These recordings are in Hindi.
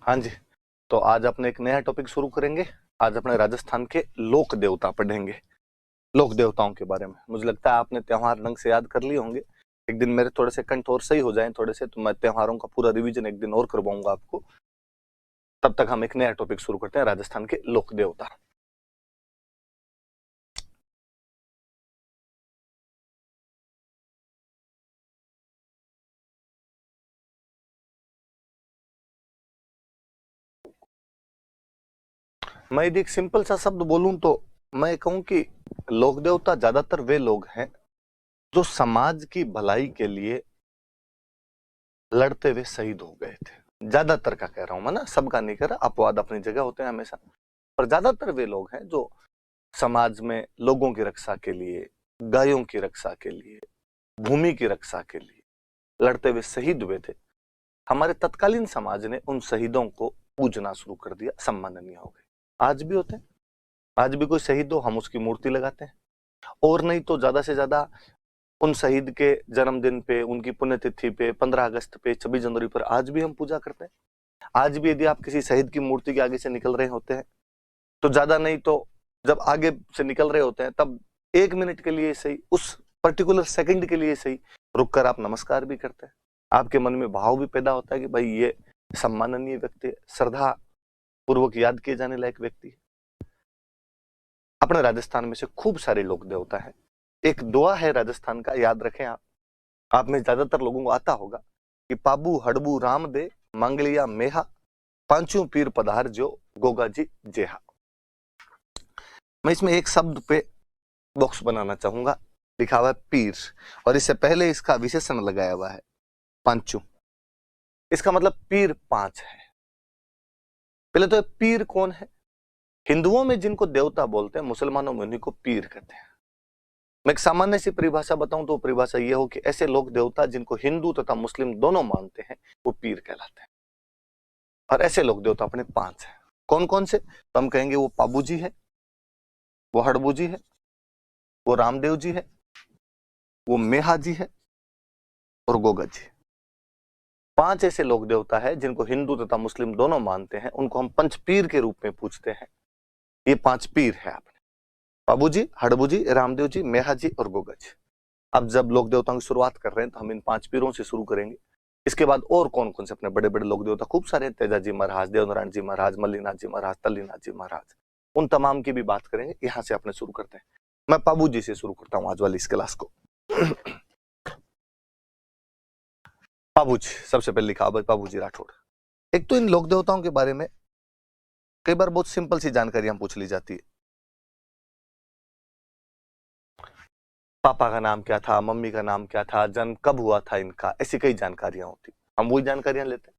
हाँ जी। तो आज अपने एक नया टॉपिक शुरू करेंगे। आज अपने राजस्थान के लोक देवता पढ़ेंगे। लोक देवताओं के बारे में मुझे लगता है आपने त्योहार ढंग से याद कर लिए होंगे। एक दिन मेरे थोड़े से कंठ और सही हो जाएं थोड़े से, तो मैं त्योहारों का पूरा रिवीजन एक दिन और करवाऊंगा आपको। तब तक हम एक नया टॉपिक शुरू करते हैं, राजस्थान के लोक देवता। मैं यदि एक सिंपल सा शब्द बोलूं तो मैं कहूं कि लोक देवता ज्यादातर वे लोग हैं जो समाज की भलाई के लिए लड़ते हुए शहीद हो गए थे। ज्यादातर का कह रहा हूं मैं, ना सबका नहीं कह रहा, अपवाद अपनी जगह होते हैं हमेशा। पर ज्यादातर वे लोग हैं जो समाज में लोगों की रक्षा के लिए, गायों की रक्षा के लिए, भूमि की रक्षा के लिए लड़ते हुए शहीद हुए थे। हमारे तत्कालीन समाज ने उन शहीदों को पूजना शुरू कर दिया, सम्माननीय हो गए। आज भी होते हैं। आज भी कोई शहीद हो हम उसकी मूर्ति लगाते हैं, और नहीं तो ज्यादा से ज्यादा उन शहीद के जन्मदिन पे, उनकी पुण्यतिथि पे, 15 अगस्त पे, 26 जनवरी पर आज भी हम पूजा करते हैं। आज भी यदि आप किसी शहीद की मूर्ति के आगे से निकल रहे होते हैं तो ज्यादा नहीं तो जब आगे से निकल रहे होते हैं तब 1 मिनट के लिए सही, उस पर्टिकुलर सेकंड के लिए सही, रुककर आप नमस्कार भी करते हैं। आपके मन में भाव भी पैदा होता है कि भाई ये सम्माननीय व्यक्ति है, श्रद्धा पूर्वक याद किए जाने लायक व्यक्ति है। अपने राजस्थान में से खूब सारे लोक देवता है। एक दुआ है राजस्थान का, याद रखें आप में ज्यादातर लोगों को आता होगा कि पाबू हड़बू राम दे मंगलिया मेहा, पांचों पीर पधार जो गोगा जी जेहा। मैं इसमें एक शब्द पे बॉक्स बनाना चाहूंगा, लिखा हुआ है पीर, और इससे पहले इसका विशेषण लगाया हुआ है पांचू। इसका मतलब पीर पांच है। पहले तो पीर कौन है? हिंदुओं में जिनको देवता बोलते हैं, मुसलमानों में उन्हीं को पीर कहते हैं। मैं एक सामान्य सी परिभाषा बताऊं तो परिभाषा यह हो कि ऐसे लोक देवता जिनको हिंदू तथा मुस्लिम दोनों मानते हैं वो पीर कहलाते हैं। और ऐसे लोक देवता अपने पांच हैं। कौन कौन से? तो हम कहेंगे वो पाबू जी है, वो हड़बू जी है, वो रामदेव जी है, वो मेहा जी है, और गोगा जी। पांच ऐसे लोक देवता है जिनको हिंदू तथा मुस्लिम दोनों मानते हैं, उनको हम पंच पीर के रूप में पूछते हैं। ये पांच पीर है आपने, पाबू जी, हड़बू जी, रामदेव जी, मेहा जी और गोगा जी। अब जब लोक देवताओं की शुरुआत कर रहे हैं तो हम इन पांच पीरों से शुरू करेंगे। इसके बाद और कौन कौन से अपने बड़े बड़े लोक देवता खूब सारे, तेजा जी महाराज, देवनारायण जी महाराज, मल्लीनाथ जी महाराज, तल्लीनाथ जी महाराज, उन तमाम की भी बात करेंगे। यहां से अपने शुरू करते हैं। मैं पाबू जी से शुरू करता हूं आज वाली इस क्लास को। पाबू जी सबसे पहले लिखा पाबू जी राठौड़। एक तो इन लोक देवताओं के बारे में कई बार बहुत सिंपल सी जानकारी हम पूछ ली जाती है। पापा का नाम क्या था, मम्मी का नाम क्या था, जन्म कब हुआ था इनका, ऐसी कई जानकारियां होती, हम वही जानकारियां लेते हैं।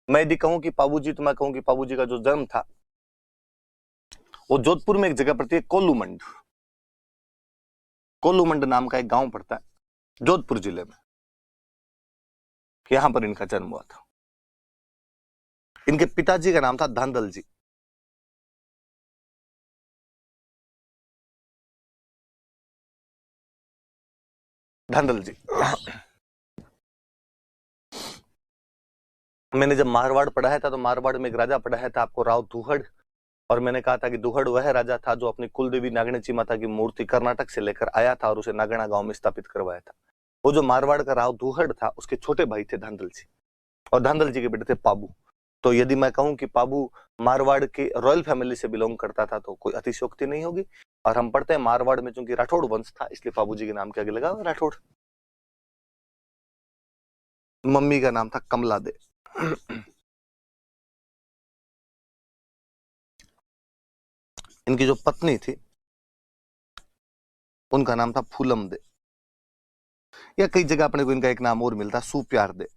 मैं यदि कहूं कि पाबू जी, तो मैं कहूं कि पाबू जी का जो जन्म था वो जोधपुर में एक जगह पड़ती है कोल्लूमंड। कोल्लूमंड नाम का एक गांव पड़ता है जोधपुर जिले में, यहां पर इनका जन्म हुआ था। इनके पिताजी का नाम था धांधल जी। धांधल जी। मैंने जब मारवाड़ पढ़ाया था तो मारवाड़ में एक राजा पढ़ाया था आपको, राव दुहड़। और मैंने कहा था कि दुहड़ वह राजा था जो अपनी कुलदेवी नागणची माता की मूर्ति कर्नाटक से लेकर आया था और उसे नागणा गांव में स्थापित करवाया था। वो जो मारवाड़ का राव दुहड़ था उसके छोटे भाई थे धांधल जी, और धांधल जी के बेटे थे पाबू। तो यदि मैं कहूं कि पाबू मारवाड़ की रॉयल फैमिली से बिलोंग करता था तो कोई अतिशयोक्ति नहीं होगी। और हम पढ़ते हैं मारवाड़ में चूंकि राठौड़ वंश था इसलिए पाबू जी के नाम के आगे लगा राठौड़। मम्मी का नाम था कमला दे। इनकी जो पत्नी थी उनका नाम था फूलम दे, या कई जगह अपने को इनका एक नाम और मिलता, सुप्यार दे।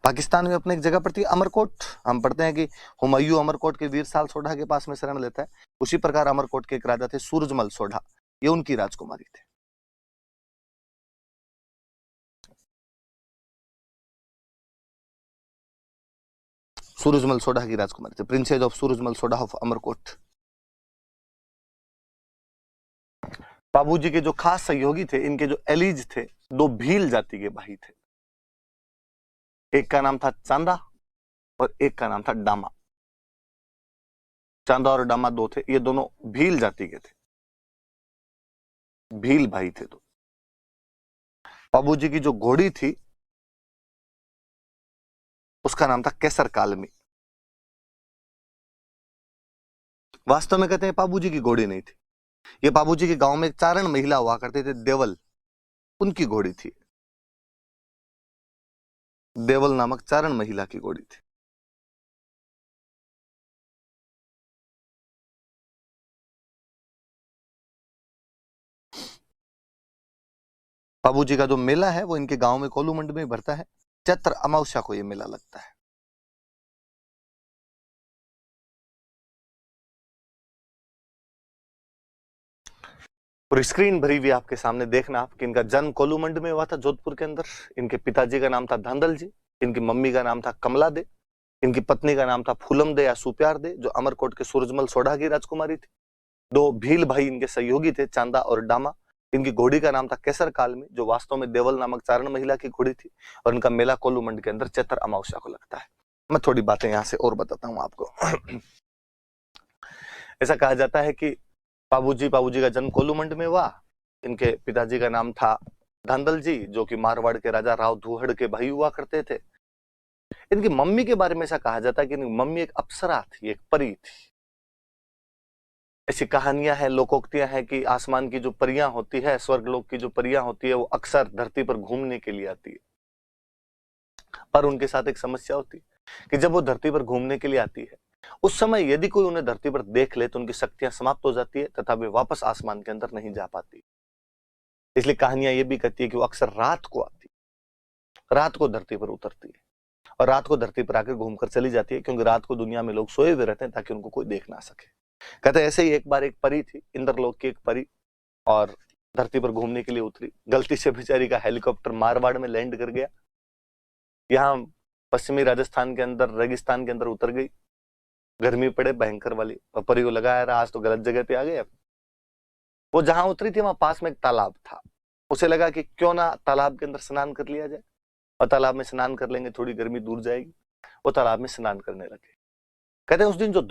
पाकिस्तान में अपने एक जगह पड़ती है अमरकोट। हम पढ़ते हैं कि हुमायूं अमरकोट के वीर साल सोढ़ा के पास में शरण लेता है। उसी प्रकार अमरकोट के एक राजा थे सूरजमल सोढ़ा, ये उनकी राजकुमारी थे। सूरजमल सोढ़ा की राजकुमारी थे, princess of Surajmal Sodha of Amarkot. बाबूजी के जो खास सहयोगी थे, इनके जो एलिज थे, दो भील जाति के भाई थे। एक का नाम था चांदा और एक का नाम था डामा। चांदा और डामा दो थे, ये दोनों भील जाति के थे, भील भाई थे। तो बाबूजी की जो घोड़ी थी उसका नाम था केसर कालमी। वास्तव में कहते हैं बाबूजी की घोड़ी नहीं थी, ये बाबूजी के गांव में एक चारण महिला हुआ करते थे, देवल, उनकी घोड़ी थी। देवल नामक चारण महिला की घोड़ी थी। बाबूजी का जो मेला है वो इनके गांव में कोलूमंड में भरता है। चैत्र अमावस्या को ये मेला लगता है। और स्क्रीन भरी हुई आपके सामने देखना आप कि इनका जन्म कोलूमंड में हुआ था, जोधपुर के अंदर। इनके पिताजी का नाम था धांधल जी, इनकी मम्मी का नाम था कमला दे, इनकी पत्नी का नाम था फूलम दे या सुप्यार दे, जो अमरकोट के सूरजमल सोढ़ा की राजकुमारी थी। दो भील भाई इनके सहयोगी थे, चांदा और डामा। इनकी घोड़ी का नाम था केसर कालमी, जो वास्तव में देवल नामक चारण महिला की घोड़ी थी। और इनका मेला कोलूमंड के अंदर चैत्र अमावस्या को लगता है। मैं थोड़ी बातें यहां से और बताता हूं आपको। ऐसा कहा जाता है कि बाबूजी का जन्म कोलूमंड में हुआ। इनके पिताजी का नाम था धांधल जी, जो कि मारवाड़ के राजा राव धूहड़ के भाई हुआ करते थे। इनकी मम्मी के बारे में ऐसा कहा जाता है कि इनकी मम्मी एक अप्सरा थी, एक परी थी। ऐसी कहानियां हैं, लोकोक्तियां हैं कि आसमान की जो परियां होती है, स्वर्गलोक की जो परियां होती है, वो अक्सर धरती पर घूमने के लिए आती है। पर उनके साथ एक समस्या होती है कि जब वो धरती पर घूमने के लिए आती है, उस समय यदि कोई उन्हें धरती पर देख ले तो उनकी शक्तियां समाप्त हो जाती है तथा वे वापस आसमान के अंदर नहीं जा पाती। इसलिए कहानियां ये भी कहती है कि वो अक्सर रात को आती है, रात को धरती पर उतरती है और रात को धरती पर आकर घूमकर चली जाती है, क्योंकि रात को दुनिया में लोग सोए हुए रहते हैं ताकि उनको कोई देख ना सके। कहते ऐसे ही एक बार एक परी थी, इंद्रलोक की एक परी, और धरती पर घूमने के लिए उतरी। गलती से बेचारी का हेलीकॉप्टर मारवाड़ में लैंड कर गया। यहाँ पश्चिमी राजस्थान के अंदर रेगिस्तान के अंदर उतर गई। गर्मी पड़े भयंकर वाली, और परी को लगाया रहा आज तो गलत जगह पे आ गए। वो जहां उतरी थी वहां पास में एक तालाब था। उसे लगा कि क्यों ना तालाब के अंदर स्नान कर लिया जाए, और तालाब में स्नान कर लेंगे, थोड़ी गर्मी दूर जाएगी। वो तालाब में स्नान करने लगे। कहते हैं उस दिन जो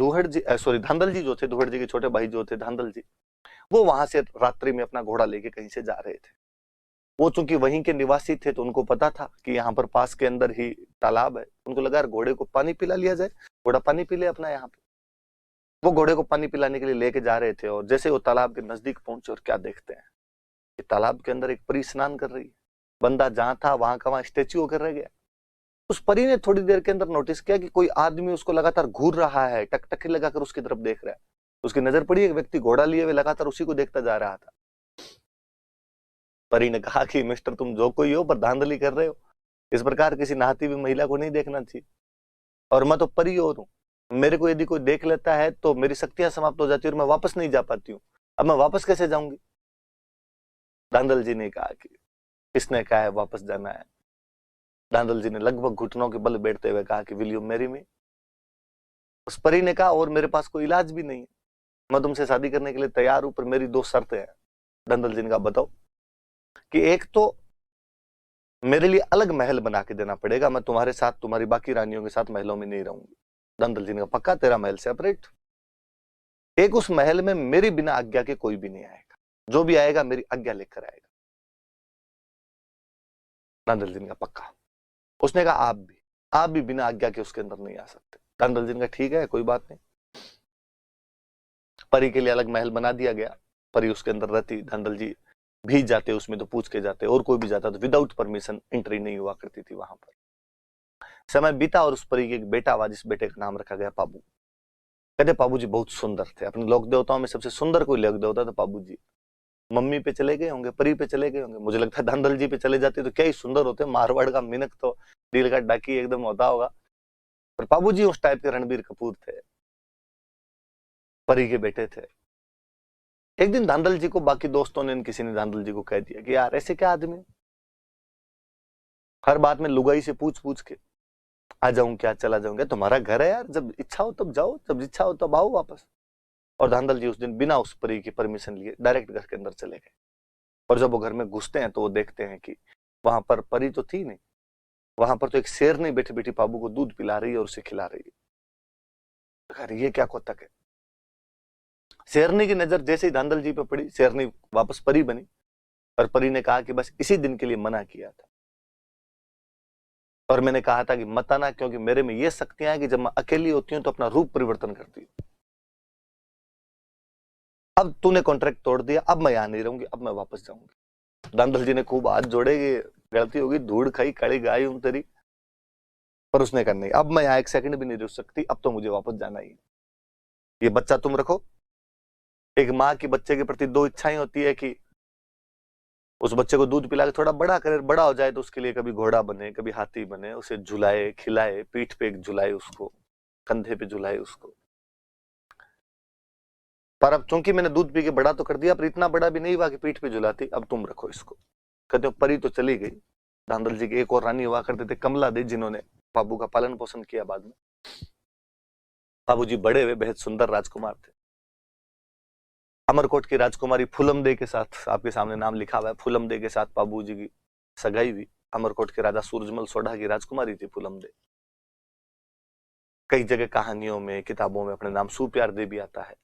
धांधल जी जो थे, धूहड़ जी के छोटे भाई जो थे धांधल जी, वो वहां से रात्रि में अपना घोड़ा लेके कहीं से जा रहे थे। वो चूंकि वहीं के निवासी थे तो उनको पता था कि यहाँ पर पास के अंदर ही तालाब है। उनको लगा घोड़े को पानी पिला लिया जाए, घोड़ा पानी पी ले अपना यहाँ पे। वो घोड़े को पानी पिलाने के लिए लेके जा रहे थे, और जैसे वो तालाब के नजदीक पहुंचे और क्या देखते हैं कि तालाब के अंदर एक परी स्नान कर रही है। बंदा जहां था वहां का वहां स्टेच्यू होकर रह गया। उस परी ने थोड़ी देर के अंदर नोटिस किया कि कोई आदमी उसको लगातार घूर रहा है, टकटकी लगाकर उसकी तरफ देख रहा है। उसकी नजर पड़ी, एक व्यक्ति घोड़ा लिए हुए लगातार उसी को देखता जा रहा था। परी ने कहा कि मिस्टर, तुम जो कोई हो पर धांधली कर रहे हो, इस प्रकार किसी नहाती हुई महिला को नहीं देखना चाहिए। और मैं तो परी और हूं, मेरे को यदि कोई देख लेता है तो मेरी शक्तियां समाप्त हो जाती है और मैं वापस नहीं जा पाती हूँ। अब मैं वापस कैसे जाऊंगी? धांधल जी ने कहा कि किसने कहा है वापस जाना है? धांधल जी ने लगभग घुटनों के बल बैठते हुए कहा कि विल यू मैरी मी? उस परी ने कहा और मेरे पास कोई इलाज भी नहीं है, मैं तुमसे शादी करने के लिए तैयार हूं, पर मेरी दो शर्तें हैं। धांधल जी ने कहा बताओ। कि एक तो मेरे लिए अलग महल बना के देना पड़ेगा, मैं तुम्हारे साथ तुम्हारी बाकी रानियों के साथ महलों में नहीं रहूंगी। धांधल जी ने कहा पक्का, तेरा महल सेपरेट। एक उस महल में मेरी बिना आज्ञा के कोई भी नहीं आएगा, जो भी आएगा मेरी आज्ञा लेकर आएगा। धांधल जी ने कहा पक्का। उसने कहा आप भी बिना आज्ञा के उसके अंदर नहीं आ सकते। धांधल जी ने कहा ठीक है, कोई बात नहीं। परी के लिए अलग महल बना दिया गया। परी उसके अंदर रहती, धांधल जी भी जाते उसमें तो पूछ के जाते, और कोई भी जाता तो विदाउट परमिशन एंट्री नहीं हुआ करती थी वहां पर। समय बीता और उस परी के एक बेटा हुआ, जिस बेटे का नाम रखा गया पाबू। कहते पाबू जी बहुत सुंदर थे। अपने लोक देवताओं में सबसे सुंदर कोई लोक देवता था पाबू जी। मम्मी पे चले गए होंगे, परी पे चले गए होंगे, मुझे लगता है धांधल जी पे चले जाते तो क्या ही सुंदर होते। मारवाड़ का मिनक तो दिल का डाकी एकदम होता होगा, पर पाबू जी उस टाइप के रणबीर कपूर थे, परी के बेटे थे। एक दिन धांधल जी को बाकी दोस्तों ने, किसी ने धांधल जी को कह दिया कि यार ऐसे क्या आदमी, हर बात में लुगाई से पूछ पूछ के आ जाऊं क्या, चला जाऊंगा, तुम्हारा घर है यार, जब इच्छा हो तब जाओ, जब इच्छा हो तब आओ वापस। और धांधल जी उस दिन बिना उस परी की परमिशन लिए डायरेक्ट घर के अंदर चले गए। और जब वो घर में घुसते हैं तो वो देखते हैं कि वहां पर परी तो थी नहीं, वहां पर तो एक शेरनी बैठी बैठी बाबू को दूध पिला रही है और उसे खिला रही है। अरे ये क्या कोतक है। शेरनी की नजर जैसे ही धांधल जी पे पड़ी, शेरनी वापस परी बनी और परी ने कहा कि बस इसी दिन के लिए मना किया था और मैंने कहा था कि मत आना, क्योंकि मेरे में ये शक्तियां हैं कि जब मैं अकेली होती हूं तो अपना रूप परिवर्तन करती हूं। अब तूने कॉन्ट्रैक्ट तोड़ दिया, अब मैं यहां नहीं रहूंगी, अब मैं वापस जाऊंगी। धांधल जी ने खूब हाथ जोड़े कि गलती होगी, धूड़ खाई काली गाय हूं तेरी, पर उसने कहा नहीं, अब मैं यहां एक सेकंड भी नहीं रुक सकती, अब तो मुझे वापस जाना ही है। ये बच्चा तुम रखो। एक माँ की बच्चे के प्रति दो इच्छाएं होती है कि उस बच्चे को दूध पिला के थोड़ा बड़ा करे, बड़ा हो जाए तो उसके लिए कभी घोड़ा बने, कभी हाथी बने, उसे झुलाए खिलाए, पीठ पे झुलाए उसको, कंधे पे झुलाए उसको। पर अब चूंकि मैंने दूध पी के बड़ा तो कर दिया, पर इतना बड़ा भी नहीं हुआ कि पीठ पे झुलाती, अब तुम रखो इसको। कहते हो परी तो चली गई। धांधल जी के एक और रानी हुआ करते थे कमला दे, जिन्होंने बाबू का पालन पोषण किया बाद में। बाबूजी बड़े हुए बेहद सुंदर राजकुमार थे। अमरकोट की राजकुमारी फूलम दे के साथ, आपके सामने नाम लिखा हुआ है, फूलम दे के साथ बाबूजी की सगाई हुई। अमरकोट के राजा सूरजमल सोढ़ा की राजकुमारी थी फूलम दे। कई जगह कहानियों में, किताबों में अपने नाम सुप्यार दे भी आता है।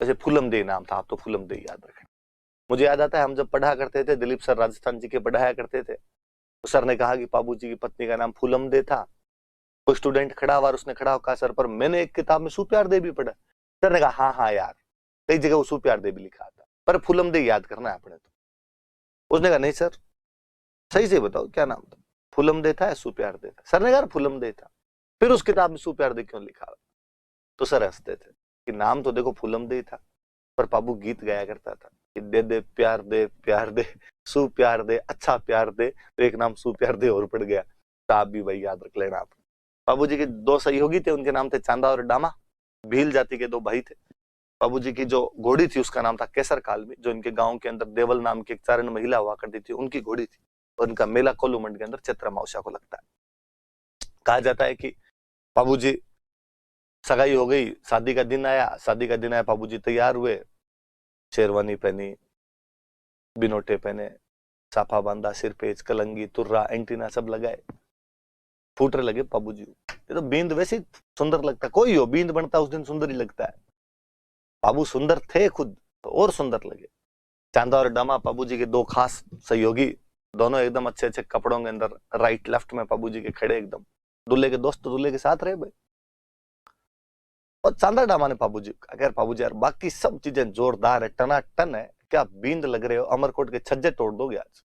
वैसे फूलम दे नाम था, आप तो फूलम दे याद रखें। मुझे याद आता है हम जब पढ़ा करते थे, दिलीप सर राजस्थान जी के पढ़ाया करते थे, तो सर ने कहा कि बाबूजी की पत्नी का नाम फूलम दे था। कोई स्टूडेंट खड़ा हुआ, उसने खड़ा होकर कहा सर पर मैंने एक किताब में सुप्यार दे भी पढ़ा। सर ने कहा हाँ हाँ यार, कई जगह वो सुप्यार दे भी लिखा था, पर फूलम दे याद करना है अपने। तो उसने कहा नहीं सर, सही से बताओ क्या नाम था, फूलम दे था या सुप्यार दे था? सर ने कहा फूलम दे था। फिर उस किताब में सुप्यार दे क्यों लिखा? तो सर हंसते थे कि नाम तो देखो फूलम दे था, पर बाबू गीत गाया करता था कि दे दे प्यार दे सुप्यार दे, अच्छा प्यार दे, तो एक नाम सुप्यार दे और पड़ गया। तो आप भी भाई याद रख लेना। आप बाबूजी के दो सहयोगी थे, उनके नाम थे चांदा और डामा, भील जाति के दो भाई थे। बाबूजी की जो घोड़ी थी उसका नाम था केसर कालमी, जो इनके गांव के अंदर देवल नाम की एक चारण महिला हुआ करती थी, उनकी घोड़ी थी। और इनका मेला कोलूमंड के अंदर चैत्र अमावस्या को लगता है। कहा जाता है कि बाबूजी सगाई हो गई, शादी का दिन आया, बाबूजी तैयार हुए, शेरवानी पहनी, बिनोटे पहने, साफा बांधा, सिर पे कलंगी, तुर्रा, एंटीना सब लगाए, फूटने लगे बाबूजी। ये तो बींद वैसे ही सुंदर लगता है, कोई हो बींद बनता उस दिन सुंदर ही लगता है। बाबू सुंदर थे खुद तो और सुंदर लगे। चांदा और डामा बाबूजी के दो खास सहयोगी, दोनों एकदम अच्छे अच्छे कपड़ों के अंदर राइट लेफ्ट में बाबूजी के खड़े, एकदम दूल्हे के दोस्त दूल्हे के साथ रहे भाई। और चांदा डामा ने बाबूजी अगर बाबूजी यार बाकी सब चीजें जोरदार है, टनाटन है, क्या बींद लग रहे हो, अमरकोट के छज्जे तोड़ दोगे आज।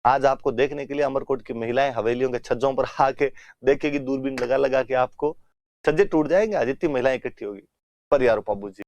आज आपको देखने के लिए अमरकोट की महिलाएं हवेलियों के छज्जों पर आके देखेगी, दूरबीन लगा लगा के आपको, छज्जे टूट जाएंगे आज, इतनी महिलाएं इकट्ठी होगी। पर यार बाबूजी